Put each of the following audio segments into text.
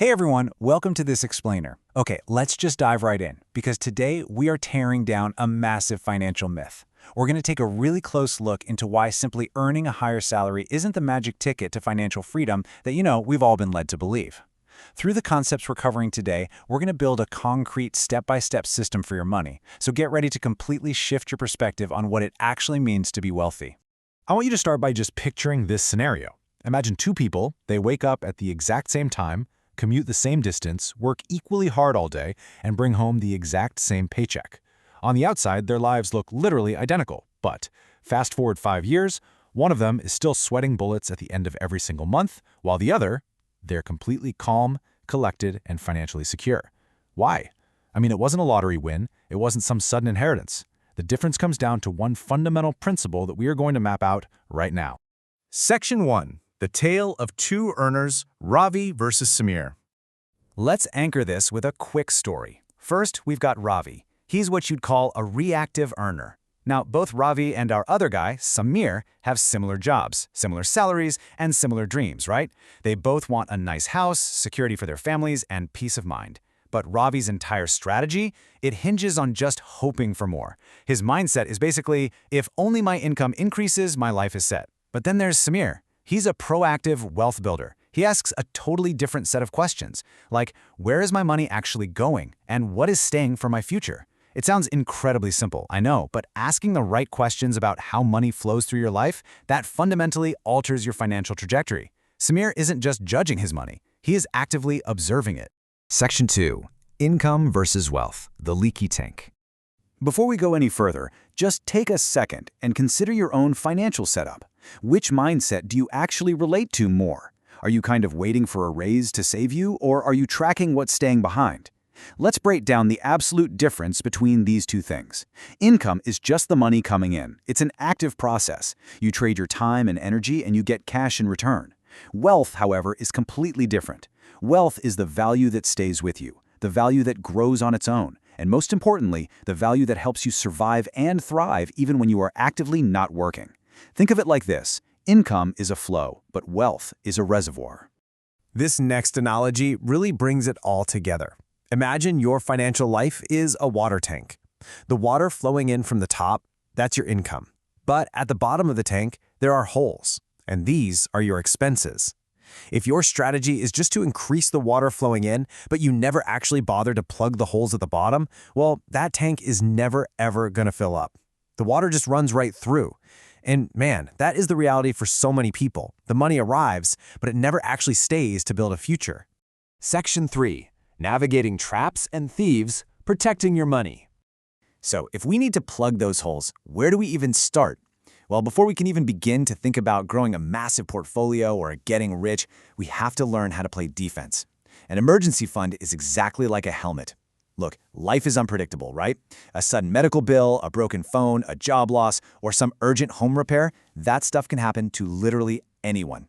Hey everyone, welcome to this explainer. Okay, let's just dive right in, because today we are tearing down a massive financial myth. We're going to take a really close look into why simply earning a higher salary isn't the magic ticket to financial freedom that, we've all been led to believe. Through the concepts we're covering today, we're going to build a concrete step-by-step system for your money, so get ready to completely shift your perspective on what it actually means to be wealthy. I want you to start by just picturing this scenario. Imagine two people, they wake up at the exact same time, commute the same distance, work equally hard all day, and bring home the exact same paycheck. On the outside, their lives look literally identical, but fast forward 5 years, one of them is still sweating bullets at the end of every single month, while the other, they're completely calm, collected, and financially secure. Why? It wasn't a lottery win, it wasn't some sudden inheritance. The difference comes down to one fundamental principle that we are going to map out right now. Section 1. The Tale of Two Earners, Ravi versus Samir. Let's anchor this with a quick story. First, we've got Ravi. He's what you'd call a reactive earner. Now, both Ravi and our other guy, Samir, have similar jobs, similar salaries, and similar dreams, right? They both want a nice house, security for their families, and peace of mind. But Ravi's entire strategy, it hinges on just hoping for more. His mindset is basically, if only my income increases, my life is set. But then there's Samir. He's a proactive wealth builder. He asks a totally different set of questions, like, where is my money actually going, and what is staying for my future? It sounds incredibly simple, I know, but asking the right questions about how money flows through your life, that fundamentally alters your financial trajectory. Samir isn't just judging his money, he is actively observing it. Section 2. Income versus wealth, the leaky tank. Before we go any further, just take a second and consider your own financial setup. Which mindset do you actually relate to more? Are you kind of waiting for a raise to save you, or are you tracking what's staying behind? Let's break down the absolute difference between these two things. Income is just the money coming in. It's an active process. You trade your time and energy and you get cash in return. Wealth, however, is completely different. Wealth is the value that stays with you, the value that grows on its own, and most importantly, the value that helps you survive and thrive even when you are actively not working. Think of it like this. Income is a flow, but wealth is a reservoir. This next analogy really brings it all together. Imagine your financial life is a water tank. The water flowing in from the top, that's your income. But at the bottom of the tank, there are holes, and these are your expenses. If your strategy is just to increase the water flowing in, but you never actually bother to plug the holes at the bottom, well, that tank is never ever going to fill up. The water just runs right through. And man, that is the reality for so many people. The money arrives, but it never actually stays to build a future. Section 3. Navigating traps and thieves, protecting your money. So if we need to plug those holes, where do we even start? Well, before we can even begin to think about growing a massive portfolio or getting rich, we have to learn how to play defense. An emergency fund is exactly like a helmet. Look, life is unpredictable, right? A sudden medical bill, a broken phone, a job loss, or some urgent home repair, that stuff can happen to literally anyone.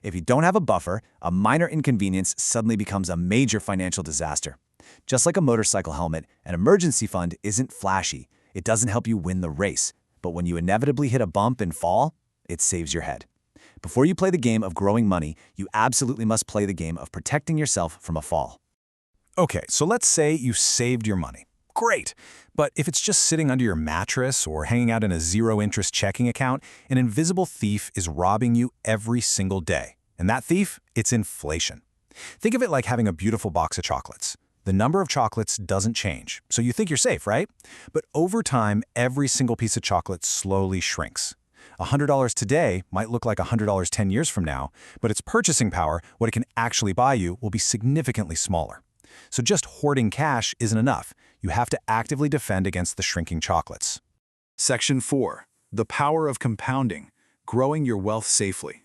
If you don't have a buffer, a minor inconvenience suddenly becomes a major financial disaster. Just like a motorcycle helmet, an emergency fund isn't flashy. It doesn't help you win the race. But when you inevitably hit a bump and fall, it saves your head. Before you play the game of growing money, you absolutely must play the game of protecting yourself from a fall. Okay, so let's say you saved your money. Great! But if it's just sitting under your mattress or hanging out in a zero-interest checking account, an invisible thief is robbing you every single day. And that thief, it's inflation. Think of it like having a beautiful box of chocolates. The number of chocolates doesn't change, so you think you're safe, right? But over time, every single piece of chocolate slowly shrinks. $100 today might look like $100 10 years from now, but its purchasing power, what it can actually buy you, will be significantly smaller. So just hoarding cash isn't enough. You have to actively defend against the shrinking chocolates. Section 4. The Power of Compounding, Growing Your Wealth Safely.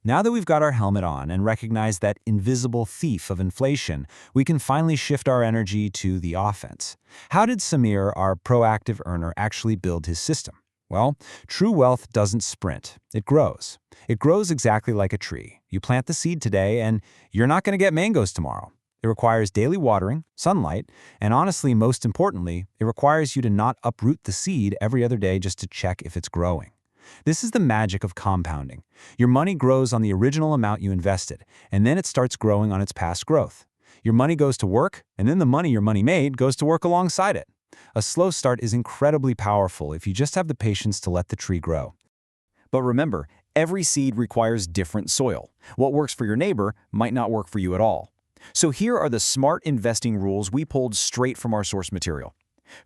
Now that we've got our helmet on and recognize that invisible thief of inflation, we can finally shift our energy to the offense. How did Samir, our proactive earner, actually build his system? Well, true wealth doesn't sprint. It grows. It grows exactly like a tree. You plant the seed today, and you're not going to get mangoes tomorrow. It requires daily watering, sunlight, and honestly, most importantly, it requires you to not uproot the seed every other day just to check if it's growing. This is the magic of compounding. Your money grows on the original amount you invested, and then it starts growing on its past growth. Your money goes to work, and then the money your money made goes to work alongside it. A slow start is incredibly powerful if you just have the patience to let the tree grow. But remember, every seed requires different soil. What works for your neighbor might not work for you at all. So here are the smart investing rules we pulled straight from our source material.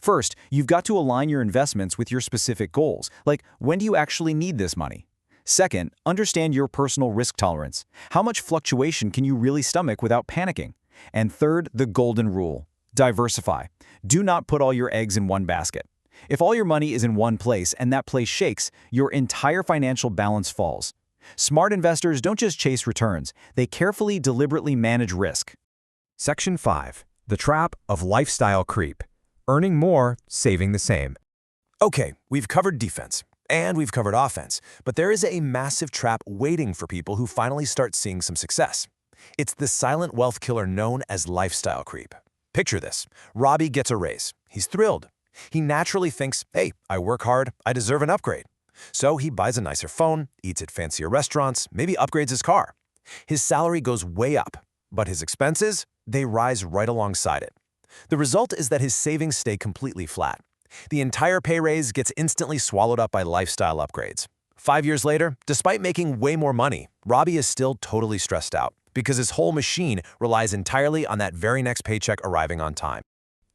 First, you've got to align your investments with your specific goals, like when do you actually need this money? Second, understand your personal risk tolerance. How much fluctuation can you really stomach without panicking? And third, the golden rule: diversify. Do not put all your eggs in one basket. If all your money is in one place and that place shakes, your entire financial balance falls. Smart investors don't just chase returns, they carefully, deliberately manage risk. Section 5. The Trap of Lifestyle Creep. Earning more, saving the same. Okay, we've covered defense, and we've covered offense, but there is a massive trap waiting for people who finally start seeing some success. It's the silent wealth killer known as lifestyle creep. Picture this. Robbie gets a raise. He's thrilled. He naturally thinks, hey, I work hard, I deserve an upgrade. So he buys a nicer phone, eats at fancier restaurants, maybe upgrades his car. His salary goes way up, but his expenses, they rise right alongside it. The result is that his savings stay completely flat. The entire pay raise gets instantly swallowed up by lifestyle upgrades. 5 years later, despite making way more money, Robbie is still totally stressed out because his whole machine relies entirely on that very next paycheck arriving on time.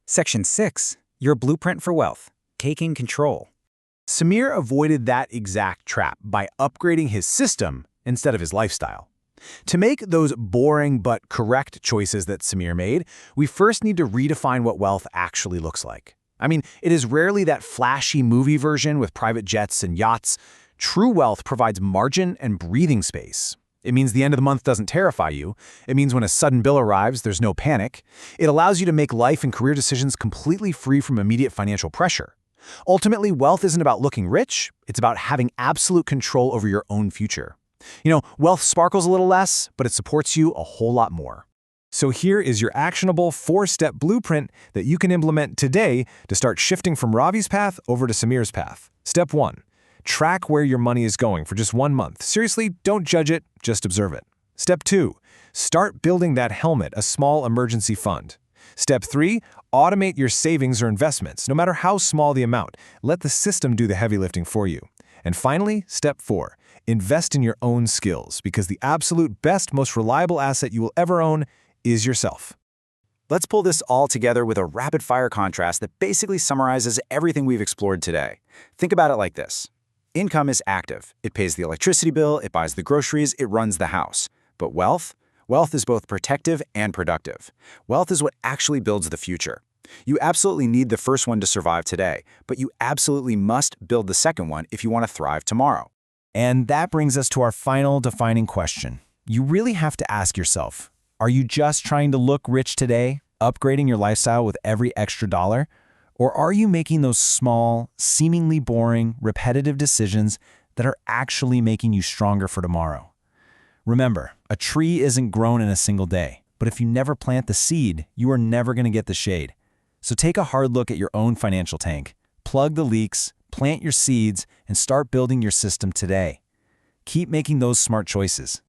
Section 6. Your blueprint for wealth: taking control. Samir avoided that exact trap by upgrading his system instead of his lifestyle. To make those boring but correct choices that Samir made, we first need to redefine what wealth actually looks like. I mean, it is rarely that flashy movie version with private jets and yachts. True wealth provides margin and breathing space. It means the end of the month doesn't terrify you. It means when a sudden bill arrives, there's no panic. It allows you to make life and career decisions completely free from immediate financial pressure. Ultimately, wealth isn't about looking rich. It's about having absolute control over your own future. Wealth sparkles a little less, but it supports you a whole lot more. So here is your actionable 4-step blueprint that you can implement today to start shifting from Ravi's path over to Samir's path. Step 1. Track where your money is going for just 1 month. Seriously, don't judge it, just observe it. Step 2. Start building that helmet, a small emergency fund. Step 3. Automate your savings or investments, no matter how small the amount. Let the system do the heavy lifting for you. And finally, Step 4. Invest in your own skills, because the absolute best, most reliable asset you will ever own is yourself. Let's pull this all together with a rapid-fire contrast that basically summarizes everything we've explored today. Think about it like this. Income is active. It pays the electricity bill, it buys the groceries, it runs the house. But wealth? Wealth is both protective and productive. Wealth is what actually builds the future. You absolutely need the first one to survive today, but you absolutely must build the second one if you want to thrive tomorrow. And that brings us to our final defining question. You really have to ask yourself, are you just trying to look rich today, upgrading your lifestyle with every extra dollar? Or are you making those small, seemingly boring, repetitive decisions that are actually making you stronger for tomorrow? Remember, a tree isn't grown in a single day, but if you never plant the seed, you are never going to get the shade. So take a hard look at your own financial tank, plug the leaks, plant your seeds, and start building your system today. Keep making those smart choices.